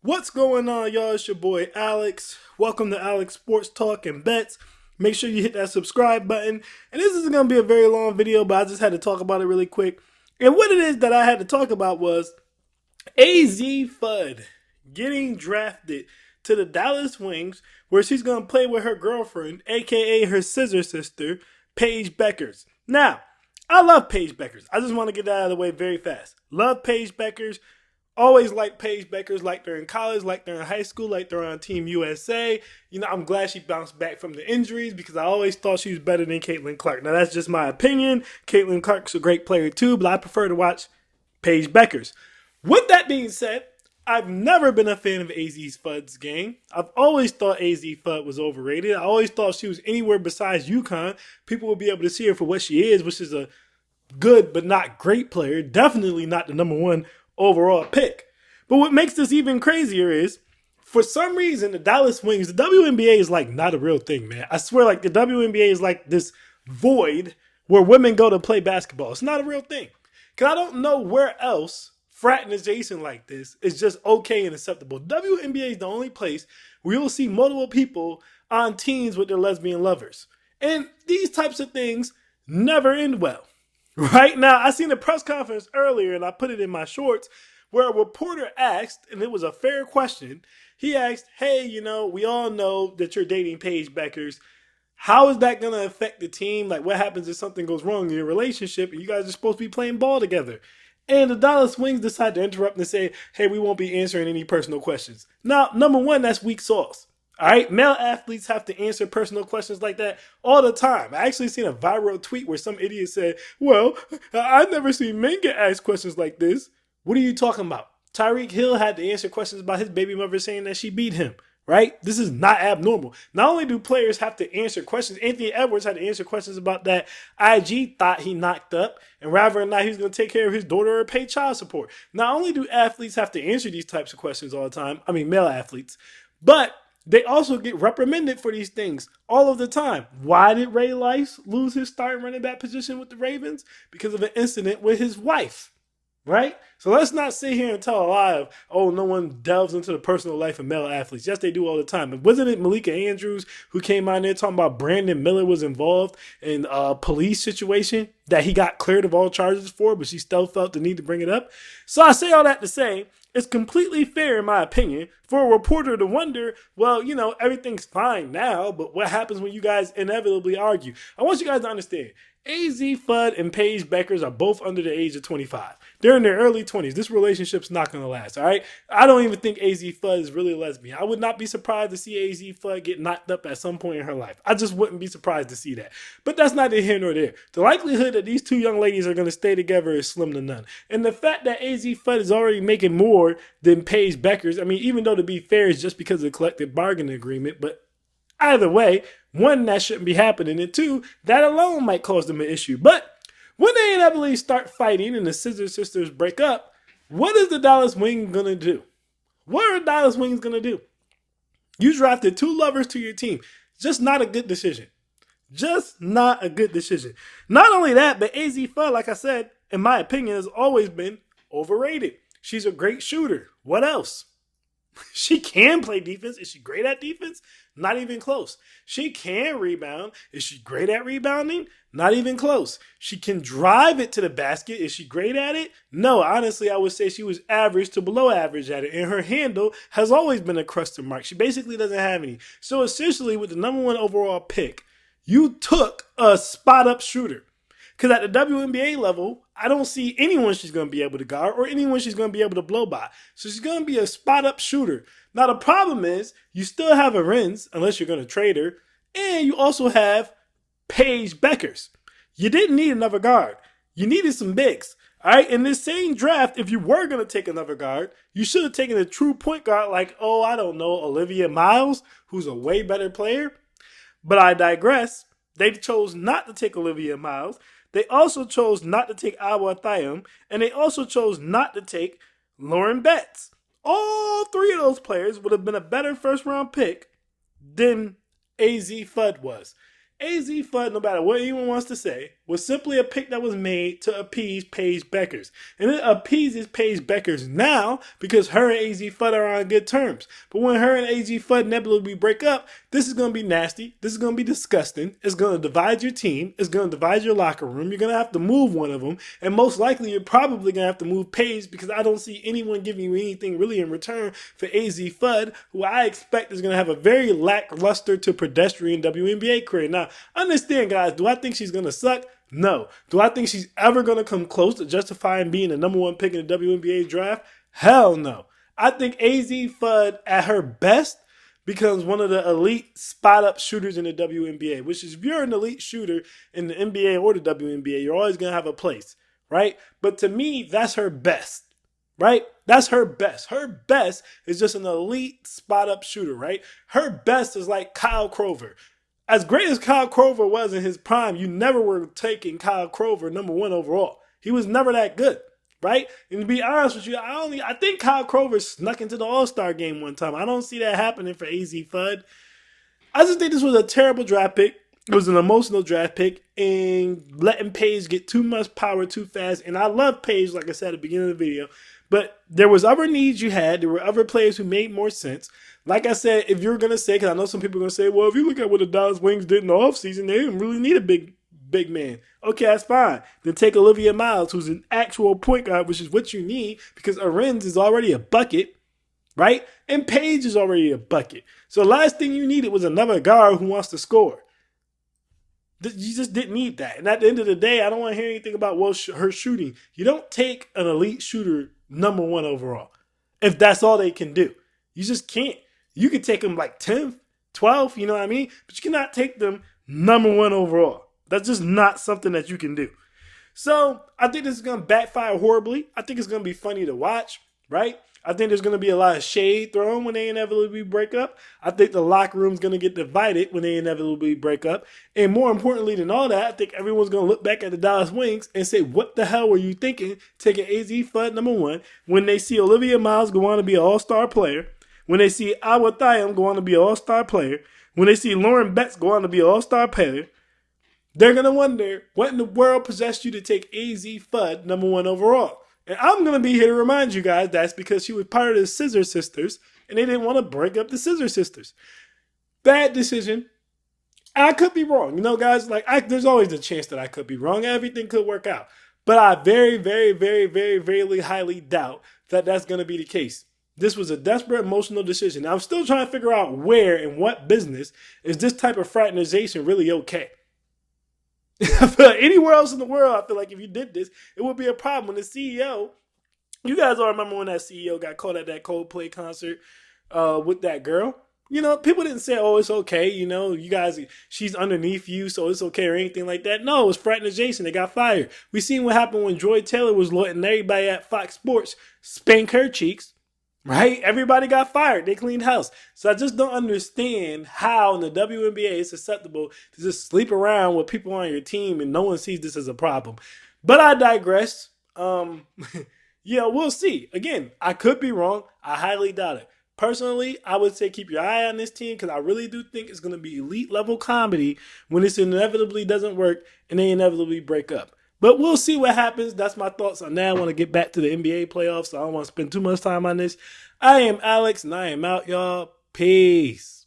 What's going on, y'all? It's your boy Alex. Welcome to Alex Sports Talk and Bets. Make sure you hit that subscribe button. And this isn't going to be a very long video, but I just had to talk about it really quick. And what it is that I had to talk about was AZ Fudd getting drafted to the Dallas Wings, where she's going to play with her girlfriend, aka her scissor sister, Paige Beckers. Now, I love Paige Beckers. I just want to get that out of the way very fast. Love Paige Beckers. Always liked Paige Beckers, liked her in college, liked her in high school, liked her on Team USA. I'm glad she bounced back from the injuries because I always thought she was better than Caitlin Clark. Now, that's just my opinion. Caitlin Clark's a great player too, but I prefer to watch Paige Beckers. With that being said, I've never been a fan of AZ Fudd's game. I've always thought AZ Fudd was overrated. I always thought she was anywhere besides UConn. People would be able to see her for what she is, which is a good but not great player. Definitely not the number one overall pick. But what makes this even crazier is, for some reason, the Dallas Wings, the WNBA is like not a real thing, man. I swear, like the WNBA is like this void where women go to play basketball. It's not a real thing. Because I don't know where else fraternization like this is just okay and acceptable. WNBA is the only place where you'll see multiple people on teams with their lesbian lovers. And these types of things never end well. Right now, I seen a press conference earlier, and I put it in my shorts, where a reporter asked, and it was a fair question. He asked, "Hey, we all know that you're dating Paige Beckers. How is that going to affect the team? Like, what happens if something goes wrong in your relationship and you guys are supposed to be playing ball together?" And the Dallas Wings decide to interrupt and say, "Hey, we won't be answering any personal questions." Now, number one, that's weak sauce. All right, male athletes have to answer personal questions like that all the time. I actually seen a viral tweet where some idiot said, "Well, I've never seen men get asked questions like this." What are you talking about? Tyreek Hill had to answer questions about his baby mother saying that she beat him, right? This is not abnormal. Not only do players have to answer questions, Anthony Edwards had to answer questions about that IG thought he knocked up and whether or not he was going to take care of his daughter or pay child support. Not only do athletes have to answer these types of questions all the time, male athletes, but they also get reprimanded for these things all of the time. Why did Ray Rice lose his starting running back position with the Ravens? Because of an incident with his wife. Right? So let's not sit here and tell a lie of, oh, no one delves into the personal life of male athletes. Yes, they do all the time. But wasn't it Malika Andrews who came out there talking about Brandon Miller was involved in a police situation that he got cleared of all charges for, but she still felt the need to bring it up? So I say all that to say, it's completely fair, in my opinion, for a reporter to wonder, well, everything's fine now, but what happens when you guys inevitably argue? I want you guys to understand, AZ Fudd and Paige Beckers are both under the age of 25. They're in their early 20s. This relationship's not going to last, all right? I don't even think AZ Fudd is really a lesbian. I would not be surprised to see AZ Fudd get knocked up at some point in her life. I just wouldn't be surprised to see that. But that's neither here nor there. The likelihood that these two young ladies are going to stay together is slim to none. And the fact that AZ Fudd is already making more than Paige Beckers, even though to be fair, it's just because of the collective bargaining agreement, but either way, one, that shouldn't be happening, and two, that alone might cause them an issue. But when they inevitably start fighting and the Scissor Sisters break up, what is the Dallas Wings going to do? What are the Dallas Wings going to do? You drafted two lovers to your team. Just not a good decision. Just not a good decision. Not only that, but AZ Fudd, like I said, in my opinion, has always been overrated. She's a great shooter. What else? She can play defense. Is she great at defense? Not even close. She can rebound. Is she great at rebounding? Not even close. She can drive it to the basket. Is she great at it? No, honestly, I would say she was average to below average at it. And her handle has always been a question mark. She basically doesn't have any. So essentially, with the number one overall pick, you took a spot-up shooter. Because at the WNBA level, I don't see anyone she's going to be able to guard or anyone she's going to be able to blow by. So she's going to be a spot-up shooter. Now, the problem is you still have a Renz, unless you're going to trade her, and you also have Paige Beckers. You didn't need another guard. You needed some bigs. All right, in this same draft, if you were going to take another guard, you should have taken a true point guard like, Olivia Miles, who's a way better player. But I digress. They chose not to take Olivia Miles. They also chose not to take Awa Thiam, and they also chose not to take Lauren Betts. All three of those players would have been a better first-round pick than AZ Fudd was. AZ Fudd, no matter what anyone wants to say, was simply a pick that was made to appease Paige Beckers. And it appeases Paige Beckers now because her and AZ Fudd are on good terms. But when her and AZ Fudd inevitably break up, this is going to be nasty. This is going to be disgusting. It's going to divide your team. It's going to divide your locker room. You're going to have to move one of them. And most likely, you're probably going to have to move Paige because I don't see anyone giving you anything really in return for AZ Fudd, who I expect is going to have a very lackluster to pedestrian WNBA career. Now, understand, guys, do I think she's going to suck? No. Do I think she's ever going to come close to justifying being the number one pick in the WNBA draft? Hell no. I think AZ Fudd at her best becomes one of the elite spot-up shooters in the WNBA, which is if you're an elite shooter in the NBA or the WNBA, you're always going to have a place, right? But to me, that's her best, right? That's her best. Her best is just an elite spot-up shooter, right? Her best is like Kyle Korver. As great as Kyle Korver was in his prime, you never were taking Kyle Korver number one overall. He was never that good, right? And to be honest with you, I think Kyle Korver snuck into the All-Star game one time. I don't see that happening for AZ Fudd. I just think this was a terrible draft pick. It was an emotional draft pick and letting Paige get too much power too fast. And I love Paige, like I said at the beginning of the video. But there was other needs you had. There were other players who made more sense. Like I said, if you're going to say, because I know some people are going to say, well, if you look at what the Dallas Wings did in the offseason, they didn't really need a big man. Okay, that's fine. Then take Olivia Miles, who's an actual point guard, which is what you need because Arenz is already a bucket, right? And Paige is already a bucket. So the last thing you needed was another guard who wants to score. You just didn't need that. And at the end of the day, I don't want to hear anything about her shooting. You don't take an elite shooter number one overall if that's all they can do. You just can't. You could take them like 10th, 12th, you know what I mean? But you cannot take them number one overall. That's just not something that you can do. So I think this is going to backfire horribly. I think it's going to be funny to watch, right? I think there's going to be a lot of shade thrown when they inevitably break up. I think the locker room's going to get divided when they inevitably break up. And more importantly than all that, I think everyone's going to look back at the Dallas Wings and say, what the hell were you thinking taking AZ Fudd number one when they see Olivia Miles go on to be an all-star player, when they see Awa Thiam go on to be an all-star player, when they see Lauren Betts go on to be an all-star player, they're going to wonder what in the world possessed you to take AZ Fudd number one overall. And I'm going to be here to remind you guys that's because she was part of the Scissor Sisters and they didn't want to break up the Scissor Sisters. Bad decision. I could be wrong. You know, guys, there's always a chance that I could be wrong. Everything could work out. But I very, very, very, very, very highly doubt that that's going to be the case. This was a desperate emotional decision. I'm still trying to figure out where and what business is this type of fraternization really okay. I feel like anywhere else in the world, I feel like if you did this, it would be a problem. When the CEO, you guys all remember when that CEO got caught at that Coldplay concert with that girl? You know, people didn't say, oh, it's okay. You know, you guys, she's underneath you, so it's okay or anything like that. No, it was fraternization. They got fired. We seen what happened when Joy Taylor was letting everybody at Fox Sports spank her cheeks. Right? Everybody got fired. They cleaned house. So I just don't understand how in the WNBA it's susceptible to just sleep around with people on your team and no one sees this as a problem. But I digress. Yeah, we'll see. Again, I could be wrong. I highly doubt it. Personally, I would say keep your eye on this team because I really do think it's going to be elite level comedy when this inevitably doesn't work and they inevitably break up. But we'll see what happens. That's my thoughts on that. I want to get back to the NBA playoffs, so I don't want to spend too much time on this. I am Alex, and I am out, y'all. Peace.